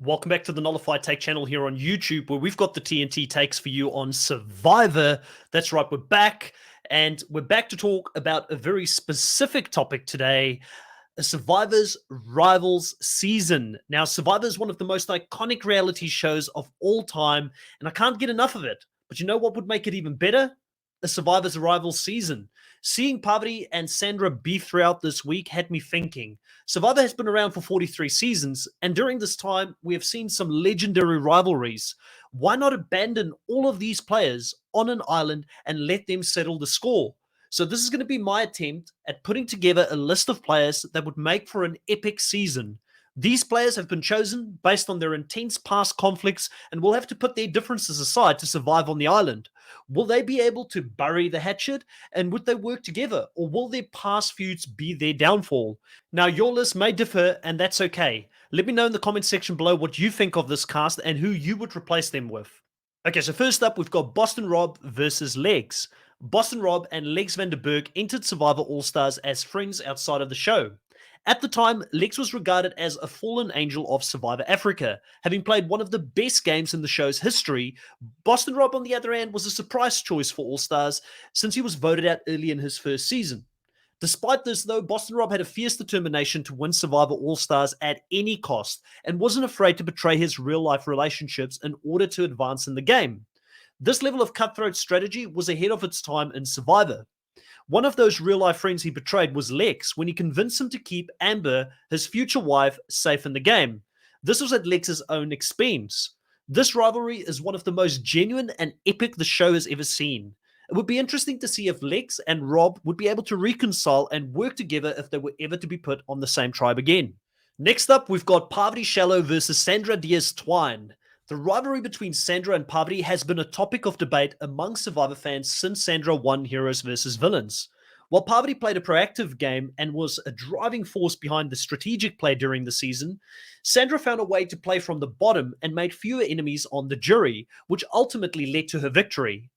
Welcome back to the Nullified Take channel here on YouTube, where we've got the TNT takes for you on Survivor. That's right, we're back, and we're back to talk about a very specific topic today, a Survivor's Rivals season. Now, Survivor is one of the most iconic reality shows of all time, and I can't get enough of it. But you know what would make it even better? A Survivor's Rivals season. Seeing Parvati and Sandra beef throughout this week had me thinking. Survivor has been around for 43 seasons, and during this time, we have seen some legendary rivalries. Why not abandon all of these players on an island and let them settle the score? So this is going to be my attempt at putting together a list of players that would make for an epic season. These players have been chosen based on their intense past conflicts and will have to put their differences aside to survive on the island. Will they be able to bury the hatchet, and would they work together, or will their past feuds be their downfall? Now, your list may differ, and that's okay. Let me know in the comment section below what you think of this cast and who you would replace them with. Okay, so first up, we've got Boston Rob versus Legs. Boston Rob and Legs van der Berg entered Survivor All-Stars as friends outside of the show. At the time, Legs was regarded as a fallen angel of Survivor Africa, having played one of the best games in the show's history. Boston Rob, on the other hand, was a surprise choice for All-Stars since he was voted out early in his first season. Despite this, though, Boston Rob had a fierce determination to win Survivor All-Stars at any cost and wasn't afraid to betray his real-life relationships in order to advance in the game. This level of cutthroat strategy was ahead of its time in Survivor. One of those real-life friends he betrayed was Lex when he convinced him to keep Amber, his future wife, safe in the game. This was at Lex's own expense. This rivalry is one of the most genuine and epic the show has ever seen. It would be interesting to see if Lex and Rob would be able to reconcile and work together if they were ever to be put on the same tribe again. Next up, we've got Parvati Shallow versus Sandra Diaz Twine. The rivalry between Sandra and Parvati has been a topic of debate among Survivor fans since Sandra won Heroes vs. Villains. While Parvati played a proactive game and was a driving force behind the strategic play during the season, Sandra found a way to play from the bottom and made fewer enemies on the jury, which ultimately led to her victory.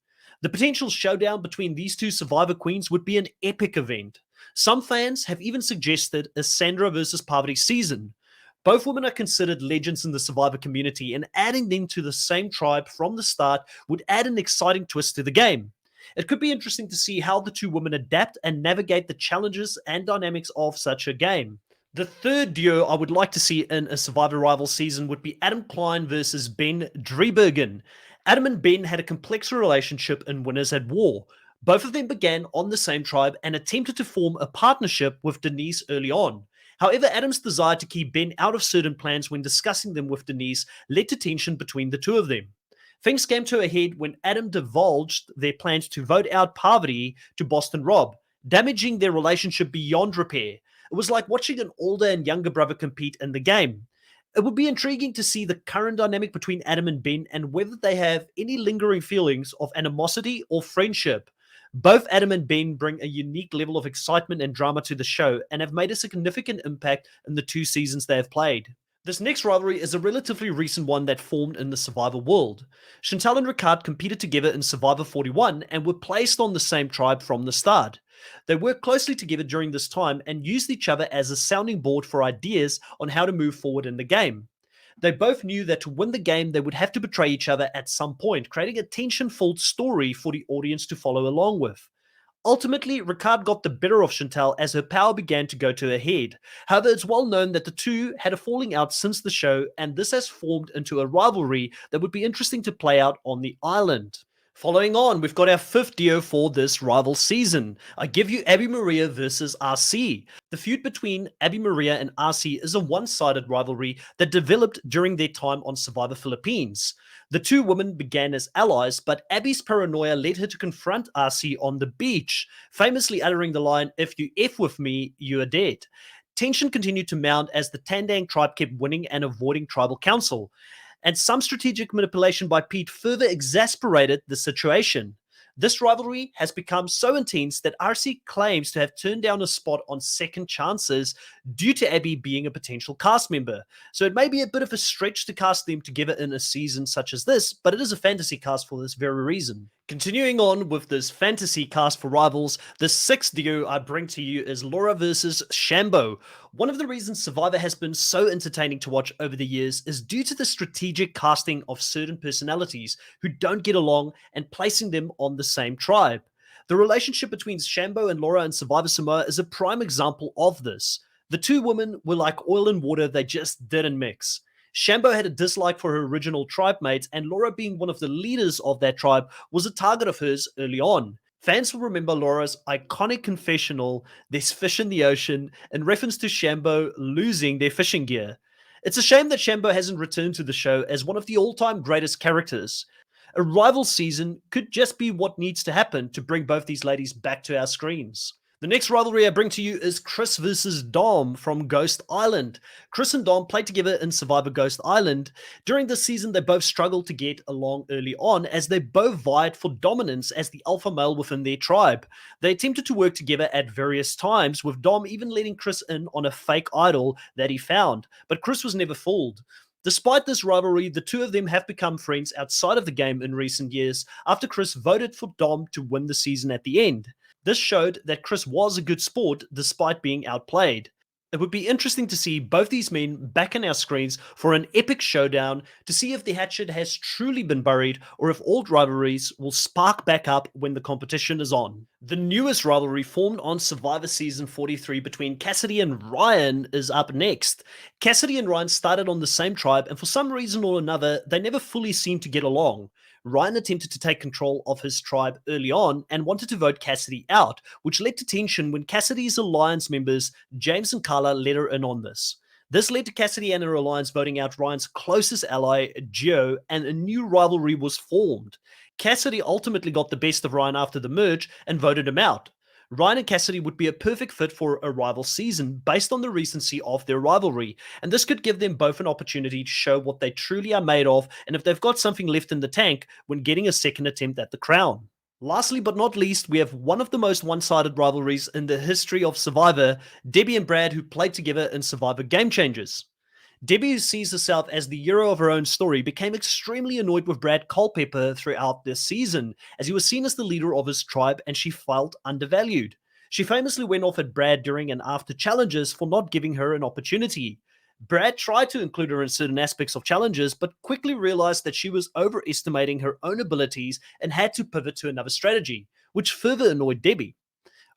The potential showdown between these two Survivor queens would be an epic event. Some fans have even suggested a Sandra vs. Parvati season. Both women are considered legends in the Survivor community, and adding them to the same tribe from the start would add an exciting twist to the game. It could be interesting to see how the two women adapt and navigate the challenges and dynamics of such a game. The third duo I would like to see in a Survivor Rival season would be Adam Klein versus Ben Driebergen. Adam and Ben had a complex relationship in Winners at War. Both of them began on the same tribe and attempted to form a partnership with Denise early on. However, Adam's desire to keep Ben out of certain plans when discussing them with Denise led to tension between the two of them. Things came to a head when Adam divulged their plans to vote out Parvati to Boston Rob, damaging their relationship beyond repair. It was like watching an older and younger brother compete in the game. It would be intriguing to see the current dynamic between Adam and Ben and whether they have any lingering feelings of animosity or friendship. Both Adam and Ben bring a unique level of excitement and drama to the show and have made a significant impact in the 2 seasons they have played. This next rivalry is a relatively recent one that formed in the Survivor world. Chantal and Ricard competed together in Survivor 41 and were placed on the same tribe from the start. They worked closely together during this time and used each other as a sounding board for ideas on how to move forward in the game. They both knew that to win the game, they would have to betray each other at some point, creating a tension-filled story for the audience to follow along with. Ultimately, Ricard got the better of Chantal as her power began to go to her head. However, it's well known that the two had a falling out since the show, and this has formed into a rivalry that would be interesting to play out on the island. Following on, we've got our 5th duo for this rival season. I give you Abby Maria versus RC. The feud between Abby Maria and RC is a one-sided rivalry that developed during their time on Survivor Philippines. The two women began as allies, but Abby's paranoia led her to confront RC on the beach, famously uttering the line, "If you F with me, you are dead." Tension continued to mount as the Tandang tribe kept winning and avoiding tribal council, and some strategic manipulation by Pete further exasperated the situation. This rivalry has become so intense that RC claims to have turned down a spot on second chances due to Abby being a potential cast member. So it may be a bit of a stretch to cast them together in a season such as this, but it is a fantasy cast for this very reason. Continuing on with this fantasy cast for rivals, the sixth duo I bring to you is Laura versus Shambo. One of the reasons Survivor has been so entertaining to watch over the years is due to the strategic casting of certain personalities who don't get along and placing them on the same tribe. The relationship between Shambo and Laura in Survivor Samoa is a prime example of this. The two women were like oil and water, they just didn't mix. Shambo had a dislike for her original tribe mates, and Laura, being one of the leaders of that tribe, was a target of hers early on. Fans will remember Laura's iconic confessional, "There's fish in the ocean," in reference to Shambo losing their fishing gear. It's a shame that Shambo hasn't returned to the show as one of the all time greatest characters. A rival season could just be what needs to happen to bring both these ladies back to our screens. The next rivalry I bring to you is Chris versus Dom from Ghost Island. Chris and Dom played together in Survivor Ghost Island. During this season, they both struggled to get along early on as they both vied for dominance as the alpha male within their tribe. They attempted to work together at various times, with Dom even letting Chris in on a fake idol that he found, but Chris was never fooled. Despite this rivalry, the two of them have become friends outside of the game in recent years after Chris voted for Dom to win the season at the end. This showed that Chris was a good sport despite being outplayed. It would be interesting to see both these men back on our screens for an epic showdown to see if the hatchet has truly been buried or if old rivalries will spark back up when the competition is on. The newest rivalry formed on Survivor Season 43 between Cassidy and Ryan is up next. Cassidy and Ryan started on the same tribe, and for some reason or another, they never fully seemed to get along. Ryan attempted to take control of his tribe early on and wanted to vote Cassidy out, which led to tension when Cassidy's alliance members, James and Carla, let her in on this. This led to Cassidy and her alliance voting out Ryan's closest ally, Gio, and a new rivalry was formed. Cassidy ultimately got the best of Ryan after the merge and voted him out. Ryan and Cassidy would be a perfect fit for a rival season based on the recency of their rivalry, and this could give them both an opportunity to show what they truly are made of and if they've got something left in the tank when getting a second attempt at the crown. Lastly but not least, we have one of the most one-sided rivalries in the history of Survivor, Debbie and Brad, who played together in Survivor Game Changers. Debbie, who sees herself as the hero of her own story, became extremely annoyed with Brad Culpepper throughout this season, as he was seen as the leader of his tribe and she felt undervalued. She famously went off at Brad during and after challenges for not giving her an opportunity. Brad tried to include her in certain aspects of challenges, but quickly realized that she was overestimating her own abilities and had to pivot to another strategy, which further annoyed Debbie.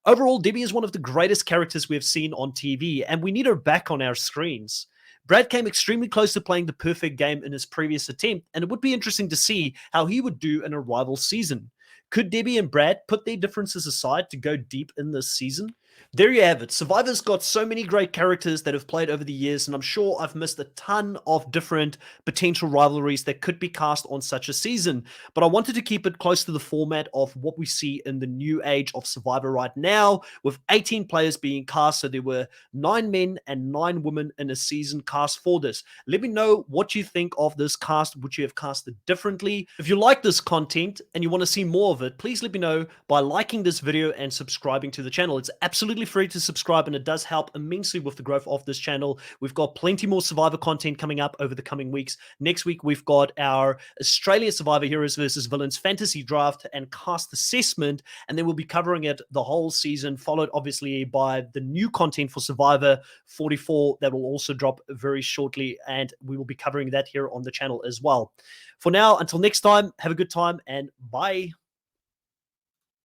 Overall, Debbie is one of the greatest characters we have seen on TV, and we need her back on our screens. Brad came extremely close to playing the perfect game in his previous attempt, and it would be interesting to see how he would do in a rival season. Could Debbie and Brad put their differences aside to go deep in this season? There you have it. Survivor's got so many great characters that have played over the years, and I'm sure I've missed a ton of different potential rivalries that could be cast on such a season. But I wanted to keep it close to the format of what we see in the new age of Survivor right now, with 18 players being cast. So there were 9 men and 9 women in a season cast for this. Let me know what you think of this cast. Would you have casted differently? If you like this content and you want to see more of it, please let me know by liking this video and subscribing to the channel. It's absolutely free to subscribe, and it does help immensely with the growth of this channel. We've got plenty more Survivor content coming up over the coming weeks. Next week, we've got our Australia Survivor Heroes versus Villains fantasy draft and cast assessment, and then we'll be covering it the whole season, followed obviously by the new content for Survivor 44 that will also drop very shortly, and we will be covering that here on the channel as well. For now, until next time, have a good time and bye.